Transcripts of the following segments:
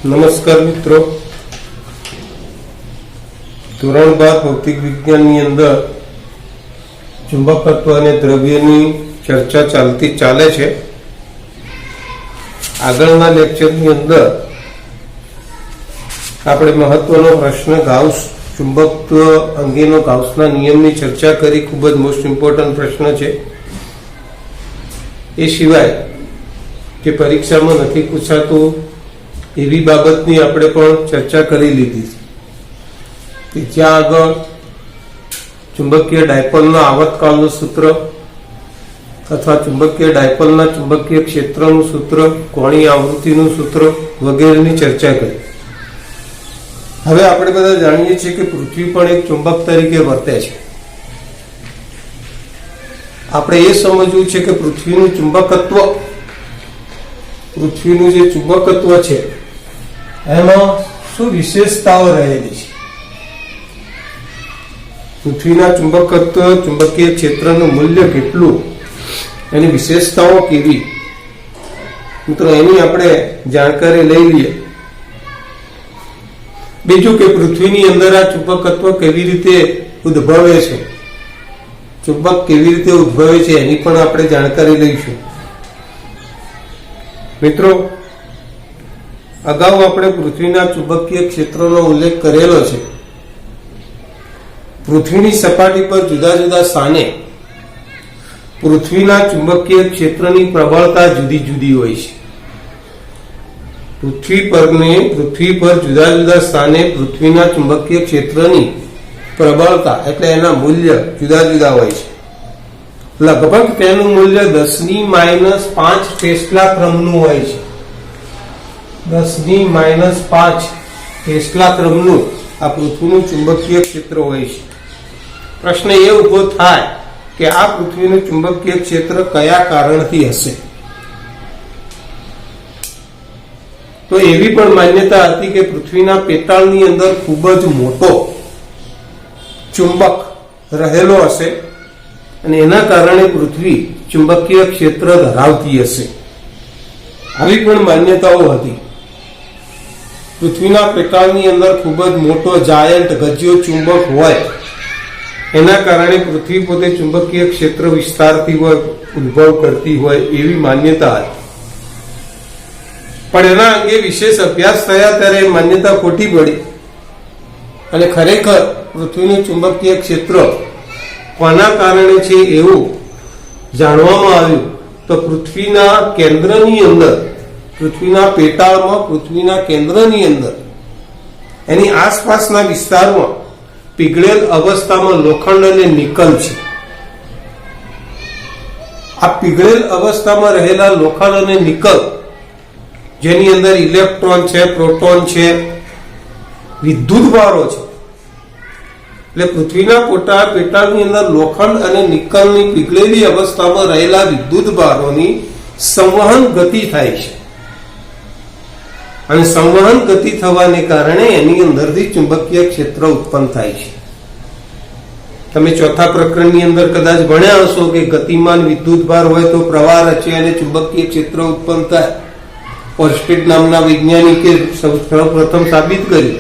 નમસ્કાર મિત્રો, ધોરણ 12 ભૌતિક વિજ્ઞાનની અંદર ચુંબકત્વ અને દ્રવ્યની ચર્ચા ચાલે છે. આગળના લેક્ચરની અંદર આપણે મહત્વનો પ્રશ્ન ગાઉસ ચુંબકત્વ અંગેનો ગાઉસના નિયમની ચર્ચા કરી. ખૂબ જ મોસ્ટ ઇમ્પોર્ટન્ટ પ્રશ્ન છે. એ સિવાય જે પરીક્ષામાં નથી પૂછાતું એવી બાબતની આપણે પણ ચર્ચા કરી લીધી કે જ્યાં આગળ ચુંબકીય ડાયપોલના આવર્તકાળનું સૂત્ર અથવા ચુંબકીય ડાયપોલના ચુંબકીય ક્ષેત્રનું સૂત્ર, કોણીય આવૃત્તિનું સૂત્ર વગેરેની ચર્ચા કરી. હવે આપણે બધા જાણીએ છીએ કે પૃથ્વી પણ એક ચુંબક તરીકે વર્તે છે. આપણે એ સમજવું છે કે પૃથ્વીનું જે ચુંબકત્વ છે એમાં શું વિશેષતાઓ રહેલી છે. પૃથ્વીના ચુંબકીય ક્ષેત્રનું મૂલ્ય કેટલું, એની વિશેષતાઓ કેવી, મિત્રો એની આપણે જાણકારી લઈ લઈએ. બીજું કે પૃથ્વીની અંદર આ ચુંબકત્વ કેવી રીતે ઉદ્ભવે છે, ચુંબક કેવી રીતે ઉદ્ભવે છે એની પણ આપણે જાણકારી લઈશું. મિત્રો, અગાઉ આપણે પૃથ્વીના ચુંબકીય ક્ષેત્રનો ઉલ્લેખ કરેલો છે. પૃથ્વીની સપાટી પર જુદા જુદા સ્થાને પૃથ્વીના ચુંબકીય ક્ષેત્રની પ્રબળતા જુદી જુદી હોય છે. પૃથ્વી પર જુદા જુદા સ્થાને પૃથ્વીના ચુંબકીય ક્ષેત્રની પ્રબળતા એટલે એના મૂલ્ય જુદા જુદા હોય છે. લગભગ તેનું મૂલ્ય 10⁻⁵ ટેસ્લા ક્રમનું હોય છે. 10⁻⁵ ટેસ્લા ક્રમનું આ પૃથ્વીનું ચુંબકીય ક્ષેત્ર હોય છે. પ્રશ્ન એ ઉભો થાય કે આ પૃથ્વીનું ચુંબકીય ક્ષેત્ર કયા કારણથી હશે? તો એવી પણ માન્યતા હતી કે પૃથ્વીના પેટાળની અંદર ખૂબ જ મોટો ચુંબક રહેલો હશે અને એના કારણે પૃથ્વી ચુંબકીય ક્ષેત્ર ધરાવતી હશે. આવી પણ માન્યતાઓ હતી. પૃથ્વીના પેટાળની અંદર ખૂબ જ મોટો જાયન્ટ ગજ્યો ચુંબક હોય એના કારણે પૃથ્વી પોતે ચુંબકીય ક્ષેત્ર વિસ્તારતી હોય, ઉદ્ભવ કરતી હોય એવી માન્યતા હતી. પણ એના અંગે વિશેષ અભ્યાસ થયા ત્યારે એ માન્યતા ખોટી પડી અને ખરેખર પૃથ્વીનું ચુંબકીય ક્ષેત્ર કોના કારણે છે એવું જાણવામાં આવ્યું. તો પૃથ્વીના કેન્દ્રની અંદર, પૃથ્વીના પેટાળમાં, પૃથ્વીના કેન્દ્રની અંદર એની આસપાસના વિસ્તારમાં પીગળેલ અવસ્થામાં લોખંડ અને નિકલ છે. આ પીગળેલ અવસ્થામાં રહેલા લોખંડ અને નિકલ, જેની અંદર ઇલેક્ટ્રોન છે, પ્રોટોન છે, વિદ્યુત ભારો છે, એટલે પૃથ્વીના પેટાળની અંદર લોખંડ અને નિકલની પીગળેલી અવસ્થામાં રહેલા વિદ્યુત ભારોની સંવહન ગતિ થાય છે અને સંવહન ગતિ થવાને કારણે એની અંદરથી ચુંબકીય ક્ષેત્ર ઉત્પન્ન થાય છે. તમે ચોથા પ્રકરણની અંદર કદાચ ભણ્યા હશો કે ગતિમાન વિદ્યુત ભાર હોય તો પ્રવાહ રચે અને ચુંબકીય ક્ષેત્ર ઉત્પન્ન થાય. ઓર્સ્ટેડ નામના વૈજ્ઞાનિકે સૌપ્રથમ સાબિત કર્યું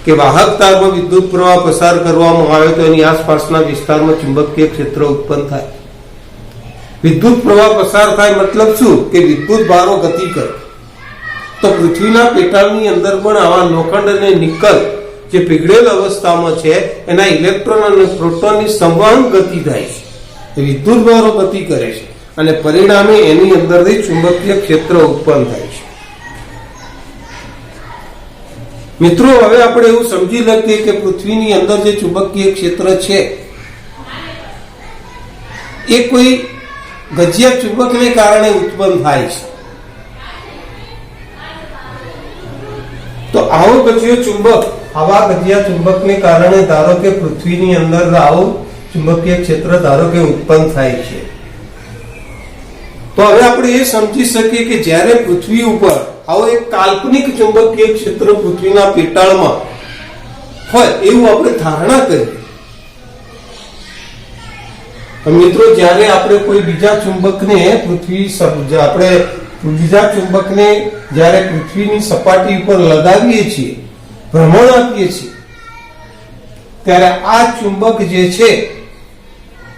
કે વાહક તારમાં વિદ્યુત પ્રવાહ પસાર કરવામાં આવે તો એની આસપાસના વિસ્તારમાં ચુંબકીય ક્ષેત્ર ઉત્પન્ન થાય. વિદ્યુત પ્રવાહ પસાર થાય મતલબ શું કે વિદ્યુત ભારો ગતિ કરે. તો પૃથ્વીના પેટાળની અંદર પણ આવા લોખંડ અને નિકલ જે પીગળેલ અવસ્થામાં છે એના ઇલેક્ટ્રોન અને પ્રોટોનની સંવહન ગતિ થાય છે, વિદ્યુત ભારો ગતિ કરે છે અને પરિણામે એની અંદરથી ચુંબકીય ક્ષેત્ર ઉત્પન્ન થાય છે. મિત્રો, હવે આપણે એવું સમજી લઈએ કે પૃથ્વીની અંદર જે ચુંબકીય ક્ષેત્ર છે એ કોઈ ગજિયા ચુંબકને કારણે ઉત્પન્ન થાય છે. તો આવા ગજિયા ચુંબકને કારણે ધારો કે પૃથ્વીની અંદર આવું ચુંબકીય ક્ષેત્ર ધારો કે ઉત્પન્ન થાય છે. તો હવે આપણે એ સમજી શકીએ કે જ્યારે પૃથ્વી ઉપર આવો એક કાલ્પનિક ચુંબકીય ક્ષેત્ર પૃથ્વીના પેટાળમાં હોય એવું આપણે ધારણા કરીએ. મિત્રો, જ્યારે આપણે કોઈ બીજા ચુંબકને આપણે બીજા ચુંબકને જ્યારે પૃથ્વીની સપાટી ઉપર લગાવીએ છીએ, ભ્રમણ આપીએ છીએ, ત્યારે આ ચુંબક જે છે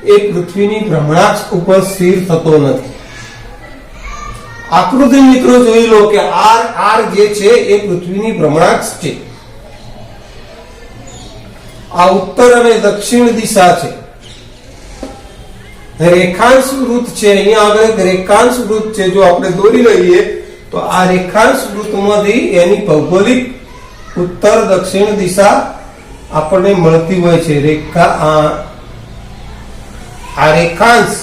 એ પૃથ્વીની ભ્રમણાક્ષ ઉપર સ્થિર થતો નથી. આકૃતિ મિત્રો જોઈ લો કે આર જે છે એ પૃથ્વીની ભ્રમણાક્ષ છે. આ ઉત્તર અને દક્ષિણ દિશા છે. રેખાંશ વૃત્ત છે, અહીંયા આગળ એક રેખાંશ વૃત્ત છે. જો આપણે દોરી લઈએ તો આ રેખાંશ વૃત્તમાંથી એની ભૌગોલિક ઉત્તર દક્ષિણ દિશા આપણને મળતી હોય છે. આ રેખાંશ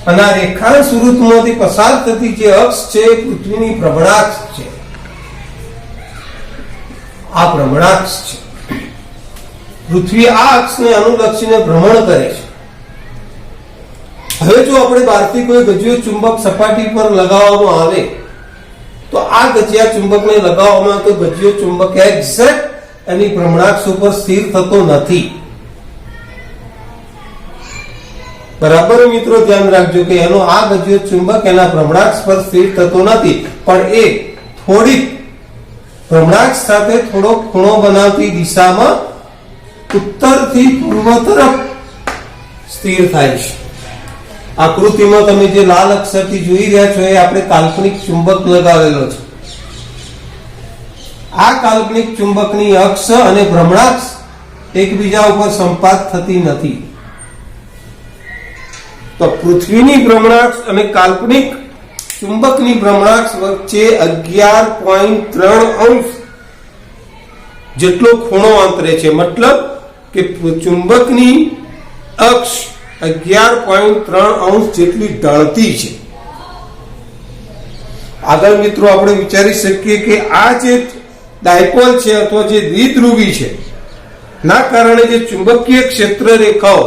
અને આ રેખાંશ વૃત્તમાંથી પસાર થતી જે અક્ષ છે એ પૃથ્વીની ભ્રમણાક્ષ છે. આ ભ્રમણાક્ષ છે. પૃથ્વી આ અક્ષને અનુલક્ષીને ભ્રમણ કરે છે. હવે જો આપણે બહારથી કોઈ ગજિયો ચુંબક સપાટી પર લગાવવામાં આવે તો આ ગજિયા ચુંબકને લગાવવામાં તો ગજિયો ચુંબક એક્ઝેક્ટ એની ભ્રમણાક્ષ ઉપર સ્થિર થતો નથી. બરાબર મિત્રો, ધ્યાન રાખજો કે એનો આ ગજિયો ચુંબક એના ભ્રમણાક્ષ પર સ્થિર થતો નથી, પણ એ થોડી ભ્રમણાક્ષ સાથે થોડો ખૂણો બનાવતી દિશામાં ઉત્તરથી પૂર્વ તરફ સ્થિર થાય છે. આકૃતિમાં તમે જે લાલ અક્ષરથી જોઈ રહ્યા છો એ આપણે કાલ્પનિક ચુંબક લગાવેલો છે. આ કાલ્પનિક ચુંબકની અક્ષ અને ભ્રમણાક્ષ એકબીજા ઉપર સંપાત થતી નથી. તો પૃથ્વીની ભ્રમણાક્ષ અને કાલ્પનિક ચુંબકની ભ્રમણાક્ષ વચ્ચે 11.3 અંશ જેટલો ખૂણો અંતરે છે. મતલબ કે ચુંબકની અક્ષ 11.3 અંશ જેટલી ઢળતી છે. આગળ મિત્રો આપણે વિચારી શકીએ કે આ જે ડાયપોલ છે અથવા જે દ્વિધ્રુવી છે ના કારણે જે ચુંબકીય ક્ષેત્ર રેખાઓ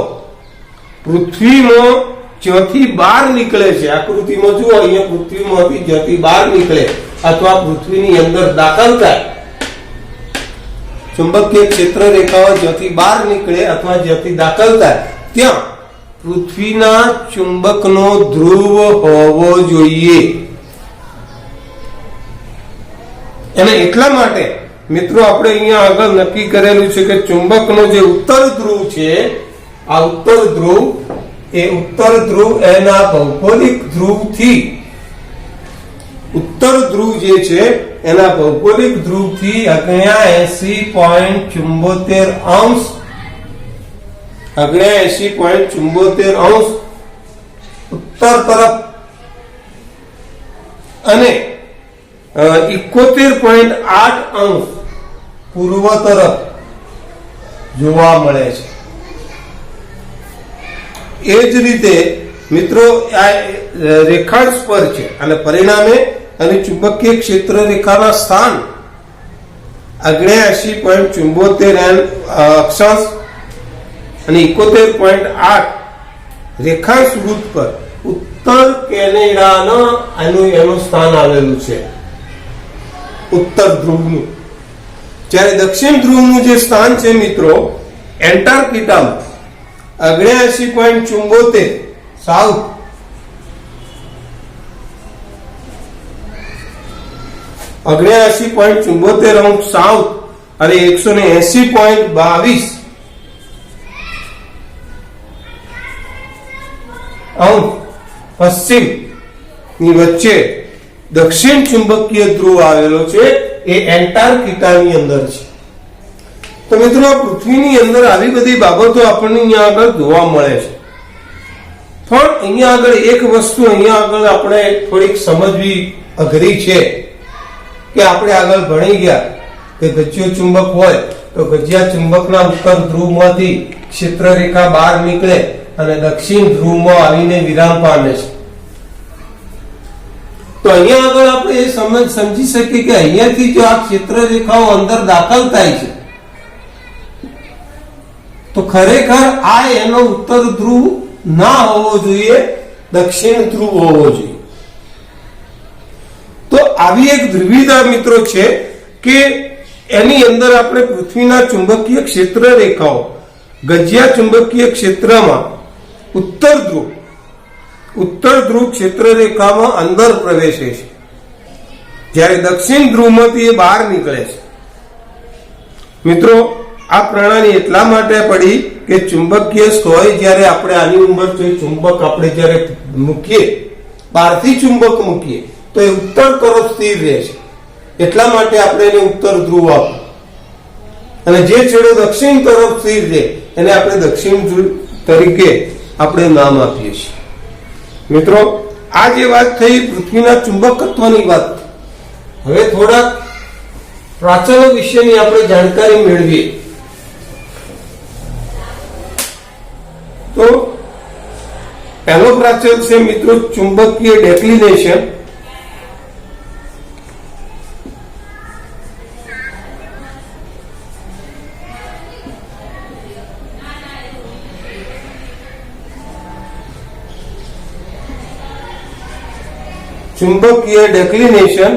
પૃથ્વીમાં જ્યાંથી બહાર નીકળે છે, આકૃતિમાં જુઓ અહીંયા પૃથ્વીમાંથી જ્યાંથી બહાર નીકળે અથવા પૃથ્વીની અંદર દાખલ થાય, ચુંબકીય ક્ષેત્ર રેખાઓ જ્યાંથી બહાર નીકળે અથવા જ્યાંથી દાખલ થાય ત્યાં પૃથ્વીના ચુંબકનો ધ્રુવ હોવો જોઈએ. અને એટલા માટે મિત્રો આપણે અહીંયા આગળ નક્કી કરેલું છે કે ચુંબકનો જે ઉત્તર ધ્રુવ છે, આ ઉત્તર ધ્રુવ એના ભૌગોલિક ધ્રુવથી ઉત્તર ધ્રુવ જે છે એના ભૌગોલિક ધ્રુવથી 79.74 અંશ 79.74 અંશ ઉત્તર તરફ અને 71.8 અંશ પૂર્વ તરફ જોવા મળે છે. એ જ રીતે મિત્રો આ રેખાંશ પર છે અને પરિણામે અને ચુંબકીય ક્ષેત્ર રેખાના સ્થાન 79.74 અક્ષાંશ અને 71.8 રેખાંશ વૃત્ત પર ઉત્તર કેનેડાના એનું સ્થાન આવેલું છે, ઉત્તર ધ્રુવનું. જ્યારે દક્ષિણ ધ્રુવનું જે સ્થાન છે મિત્રો એન્ટાર્કટિકામાં 79.74 સાઉથ અંશ સાઉથ અને 180.22 અંશ પશ્ચિમ ની વચ્ચે દક્ષિણ ચુંબકીય ધ્રુવ આવેલો છે. એ એન્ટાર્કટિકાની અંદર છે. તો મિત્રો પૃથ્વીની અંદર આવી બધી બાબતો આપણને અહીંયા આગળ જોવા મળે છે. પણ અહીંયા આગળ એક વસ્તુ અહીંયા આગળ આપણે થોડીક સમજવી અઘરી છે કે આપણે આગળ ભણી ગયા કે ગજિયો ચુંબક હોય તો ગજિયા ચુંબકના ઉત્તર ધ્રુવમાંથી ક્ષેત્ર રેખા બહાર નીકળે અને દક્ષિણ ધ્રુવમાં આવીને વિરામ પામે છે. તો અહીંયા આગળ આપણે એ સમજી શકીએ કે અહીંયાથી જો આ ક્ષેત્ર રેખાઓ અંદર દાખલ થાય છે તો ખરેખર આ એનો ઉત્તર ધ્રુવ ના હોવો જોઈએ, દક્ષિણ ધ્રુવ હોવો જોઈએ. તો આવી એક ધ્રુવીતા મિત્રો છે કે એની અંદર આપણે પૃથ્વીના ચુંબકીય ક્ષેત્ર રેખાઓ ગજિયા ચુંબકીય ક્ષેત્રમાં ઉત્તર ધ્રુવ ક્ષેત્ર રેખામાં અંદર પ્રવેશે છે, જ્યારે દક્ષિણ ધ્રુવમાંથી એ બહાર નીકળે છે. મિત્રો, આ પ્રણાલી એટલા માટે પડી કે ચુંબકીય સોય જ્યારે આપણે આની ઉંમર તો ચુંબક આપણે જ્યારે મૂકીએ, બહારથી ચુંબક મૂકીએ તો એ ઉત્તર તરફ સ્થિર રહે છે. એટલા માટે આપણે એને ઉત્તર ધ્રુવ આપ્યું, અને જે છેડો દક્ષિણ તરફ સ્થિર છે એને આપણે દક્ષિણ ધ્રુવ તરીકે આપણે નામ આપીએ છીએ. મિત્રો, આ જે વાત થઈ પૃથ્વીના ચુંબકત્વની વાત. હવે થોડાક પ્રાચલો વિશેની આપણે જાણકારી મેળવીએ. તો પહેલો પ્રાચલ છે મિત્રો ચુંબકીય ડેક્લિનેશન. ચુંબકીય ડેક્લિનેશન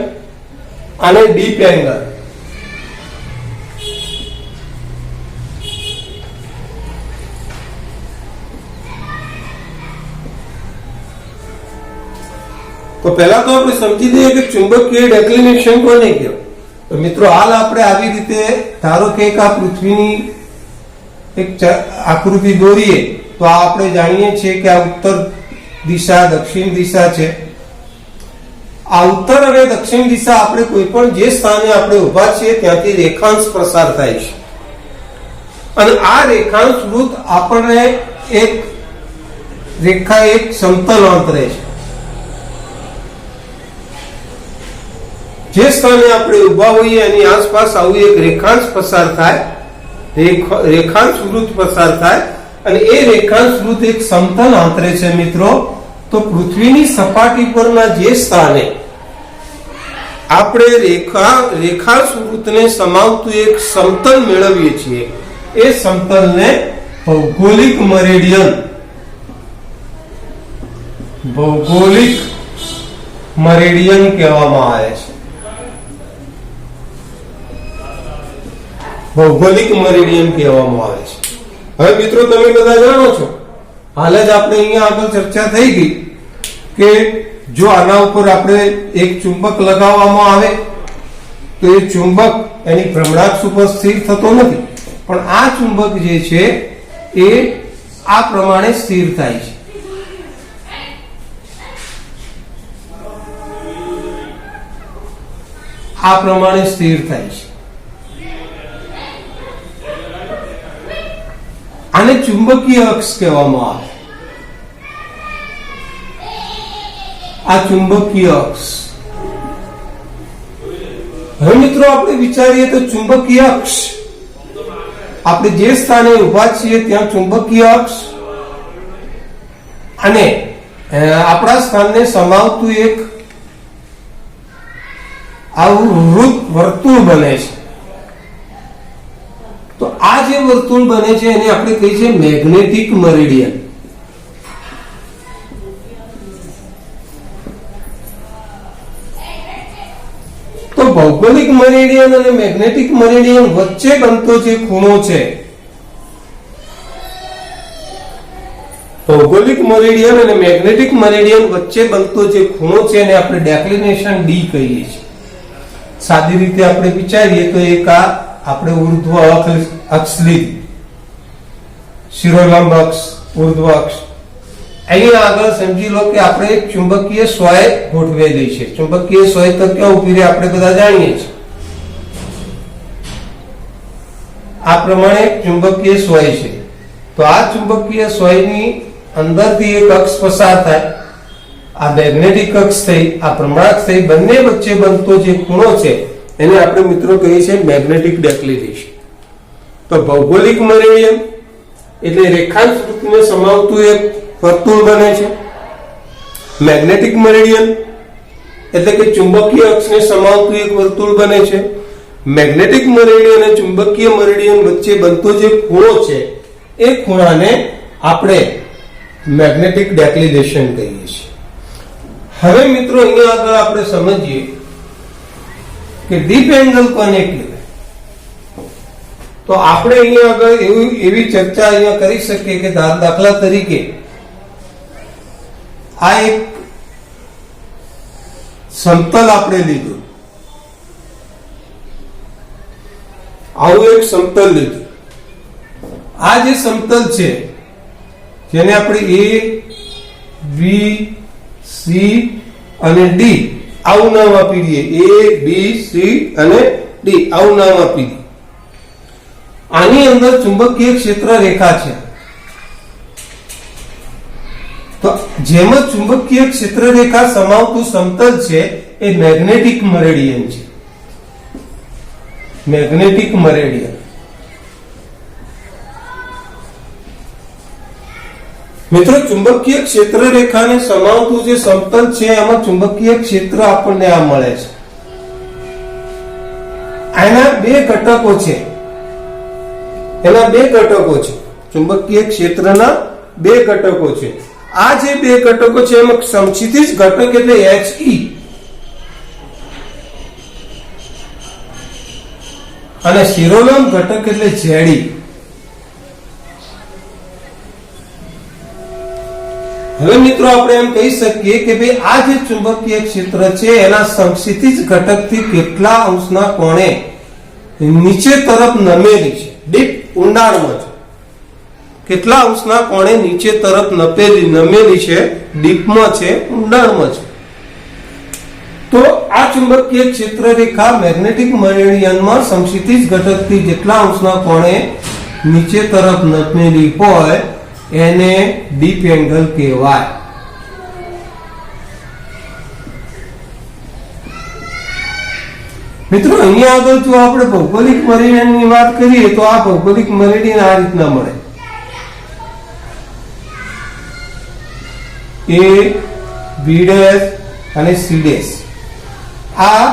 અને ડીપ એંગલ. તો પહેલા તો આપણે સમજી દઈએ કે ચુંબકીય ડેક્લિનેશન કોને કહેવાય. તો મિત્રો, હાલ આપણે આવી રીતે ધારો કે એક આ પૃથ્વીની એક આકૃતિ દોરીએ તો આ આપણે જાણીએ છીએ કે આ ઉત્તર દિશા, દક્ષિણ દિશા છે. આ ઉત્તર અને દક્ષિણ દિશા આપણે કોઈ પણ જે સ્થાને આપણે ઉભા છીએ ત્યાંથી રેખાંશ પ્રસાર થાય છે, અને આ રેખાંશ વૃત્ત આપણને એક રેખા, એક સમતલ આંતરે છે. જે સ્થાને આપણે ઉભા હોઈએ એની આસપાસ આવું એક રેખાંશ પસાર થાય, રેખાંશ વૃત્ત પસાર થાય, અને એ રેખાંશ વૃત્ત એક સમતલ આંતરે છે. મિત્રો, તો પૃથ્વીની સપાટી પરના જે સ્થાને આપણે રેખાંશ વૃત્તને સમાવતું એક સમતલ મેળવીએ છીએ એ સમતલને ભૌગોલિક મેરિડિયન કહેવામાં આવે છે. ભૌગોલિક મેરિડિયન કહેવામાં આવે છે. હવે મિત્રો, તમે બધા જાણો છો, હાલ જ આપણે અહીંયા આગળ ચર્ચા થઈ ગઈ કે જો આના ઉપર આપણે એક ચુંબક લગાવવામાં આવે તો એ ચુંબક એની ભ્રમણાક્ષ ઉપર સ્થિર થતો નથી, પણ આ ચુંબક જે છે એ આ પ્રમાણે સ્થિર થાય છે. આ પ્રમાણે સ્થિર થાય છે. આને ચુંબકીય અક્ષ કહેવામાં આવે. આ ચુંબકીય અક્ષ. હવે મિત્રો, આપણે વિચારીએ તો ચુંબકીય અક્ષ, આપણે જે સ્થાને ઉભા છીએ ત્યાં ચુંબકીય અક્ષ અને આપણા સ્થાનને સમાવતું એક આવું વર્તુળ બને છે. તો આ જે વર્તુળ બને છે એને આપણે કહીએ છીએ મેગ્નેટિક મેરિડિયન. તો ભૌગોલિક મેરિડિયન અને મેગ્નેટિક મેરિડિયન વચ્ચે બનતો જે ખૂણો છે, ભૌગોલિક મેરિડિયન અને મેગ્નેટિક મેરિડિયન વચ્ચે બનતો જે ખૂણો છે એને આપણે ડેક્લિનેશન ડી કહીએ છીએ. સાદી રીતે આપણે વિચારીએ તો એક આ આપણે ઉર્ધ્વ અક્ષ લીધી, શિરોલંબ અક્ષ, ઉર્ધ્વ અક્ષ. અહીંયા આગળ સમજી લો કે આપણે એક ચુંબકીય સોય ગોઠવેલી છે. ચુંબકીય સોય તો ક્યાં ઉભી રહે આપણે બધા જાણીએ છીએ. આ પ્રમાણે ચુંબકીય સોય છે. તો આ ચુંબકીય સોયની અંદરથી એક અક્ષ પસાર થાય, આ મેગ્નેટિક અક્ષ થઈ, આ ભ્રમણાક્ષ થઈ, બંને વચ્ચે બનતો જે ખૂણો છે એને આપણે મિત્રો કહીએ છીએ મેગ્નેટિક ડેક્લિનેશન. તો ભૌગોલિક મેરિડિયન એટલે રેખાંશ વૃત્તને સમાવતું એક વર્તુળ બને છે. મેગ્નેટિક મેરિડિયન એટલે કે ચુંબકીય અક્ષને સમાવતું એક વર્તુળ બને છે. મેગ્નેટિક મેરિડિયન અને ચુંબકીય મેરિડિયન વચ્ચે બનતો જે ખૂણો છે એ ખૂણાને આપણે મેગ્નેટિક ડેક્લિનેશન કહીએ છીએ. હવે મિત્રો, અહીંયા આગળ આપણે સમજીએ કે ડીપ એંગલ કોને કહેવાય. તો આપણે અહીંયા આગળ એવી ચર્ચા અહીંયા કરી શકીએ કે દાખલા તરીકે આ એક સમતલ આપણે લીધું, આવું એક સમતલ લીધું. આ જે સમતલ છે જેને આપણે A, B, C અને D આવું નામ આપી દઈએ. A, B, C અને D આવું નામ આપી દઈએ. આની અંદર ચુંબકીય ક્ષેત્ર રેખા છે. તો જેમ ચુંબકીય ક્ષેત્ર રેખા સમાવતું સમતલ છે એ મેગ્નેટિક મરેડિયન છે. મેગ્નેટિક મરેડિયન. મિત્રો, ચુંબકીય ક્ષેત્ર રેખાને સમાવતું જે સમતલ છે એમાં ચુંબકીય ક્ષેત્ર આપણને આ મળે છે. આના બે ઘટકો છે. એના બે ઘટકો છે. ચુંબકીય ક્ષેત્રના બે ઘટકો છે. આ જે બે ઘટકો છે એમાં સમક્ષિતિજ ઘટક એટલે HE અને શિરોલંબ ઘટક એટલે ZE. હવે મિત્રો આપણે એમ કહી શકીએ કે ભાઈ આ જે ચુંબકીય ક્ષેત્ર છે એના સમક્ષિતિજ ઘટકથી કેટલા અંશના કોણે નીચે તરફ નમેલી છે, ડીપ ઊંડાણમાં છે. કેટલા અંશના કોણે નીચે તરફ નમેલી છે, ડીપમાં છે, ઊંડાણમાં છે. તો આ ચુંબકીય ક્ષેત્ર રેખા મેગ્નેટિક મરેડિયનમાં સમક્ષિતિજ ઘટકથી જેટલા અંશના કોણે નીચે તરફ નમેલી હોય એને ડીપ એંગલ કહેવાય. મિત્રો, અહીંયા આગળ જો આપણે ભૌગોલિક મરેડિયનની વાત કરીએ તો આ ભૌગોલિક મરેડિયન આ રીતના મળે. A, B' અને C' આ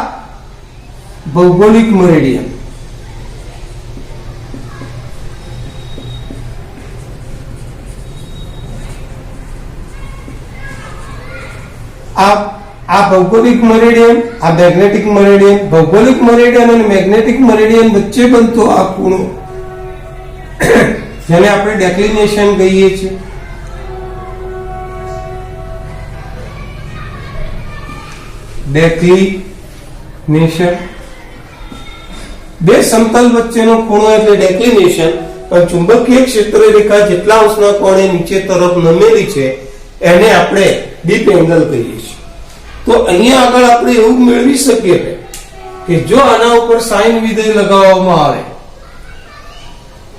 ભૌગોલિક મરેડિયન. આ ભૌગોલિક મરેડિયન, આ મેગ્નેટિક મરેડિયન. ભૌગોલિક મરેડિયન અને મેગ્નેટિક મરેડિયન વચ્ચે બનતો આ ખૂણો જેને આપણે ડેક્લિનેશન કહીએ છીએ. ડેક્લિનેશન. બે સમતલ વચ્ચેનો ખૂણો એટલે ડેક્લિનેશન. પણ ચુંબકીય ક્ષેત્ર રેખા જેટલા અંશના કોણે નીચે તરફ નમેલી છે એને આપણે ડીપ એંગલ કહીએ છીએ. તો અહીંયા આગળ આપણે એવું મેળવી શકીએ કે જો આના ઉપર સાઇન વિધેય લગાવવામાં આવે,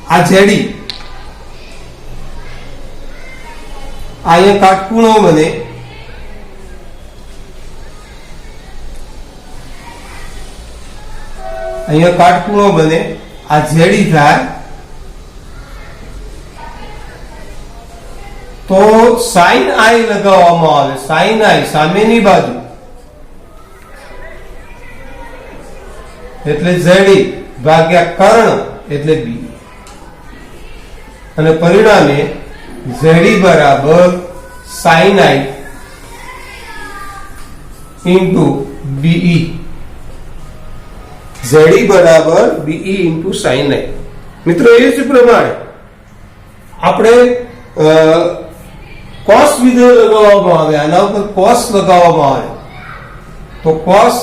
આ ZE અહીંયા કાટખૂણો બને, અહીંયા કાટખૂણો બને, આ ZE થાય તો સાઇન આઈ લગાવવામાં આવે. સાઇન આઈ સામેની બાજુ એટલે ZE ભાગ્યા કર્ણ એટલે B અને પરિણામે ZE બરાબર sine I into BE. ZE બરાબર BE ઇન્ટુ સાઇન આઈ. મિત્રો, એ જ પ્રમાણે આપણે કોસ વિધેય લગાવવામાં આવે, આના ઉપર કોસ લગાવવામાં આવે તો કોસ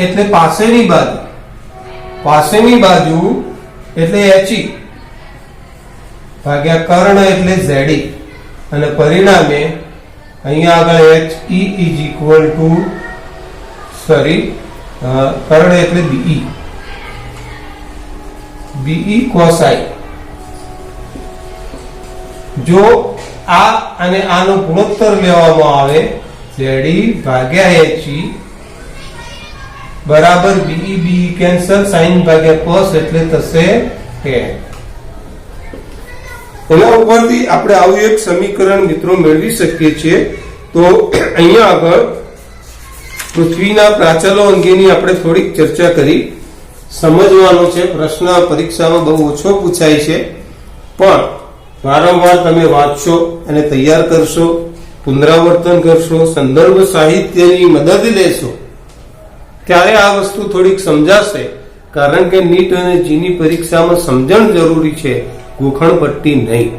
એટલે પાસેની બાજુ, પાસેની બાજુ એટલે HE ભાગ્યા કર્ણ એટલે ZE અને પરિણામે અહીંયા આગળ HE ઇઝ ઇક્વલ ટુ કર્ણ એટલે BE cos I. જો આ અને આનો ગુણોત્તર લેવામાં આવે ZE ભાગ્યા HE બરાબર BE કેન્સલ, સાઇન ભાગ્યા cos એટલે થશે tan. એના ઉપરથી આપણે આવું એક સમીકરણ મિત્રો મેળવી શકીએ છીએ. તો અહીંયા આગળ પૃથ્વીના પ્રાચલો અંગેની આપણે થોડીક ચર્ચા કરી. સમજવાનો છે, પ્રશ્ન પરીક્ષામાં બહુ ઓછો પૂછાય છે, પણ વારંવાર તમે વાંચશો અને તૈયાર કરશો, પુનરાવર્તન કરશો, સંદર્ભ સાહિત્યની મદદ લેશો ત્યારે આ વસ્તુ થોડીક સમજાશે. કારણ કે નીટ અને જીની પરીક્ષામાં સમજણ જરૂરી છે, ગોખણ પટ્ટી નહીં.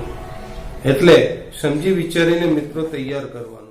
એટલે સમજી વિચારીને મિત્રો તૈયાર કરવાનું.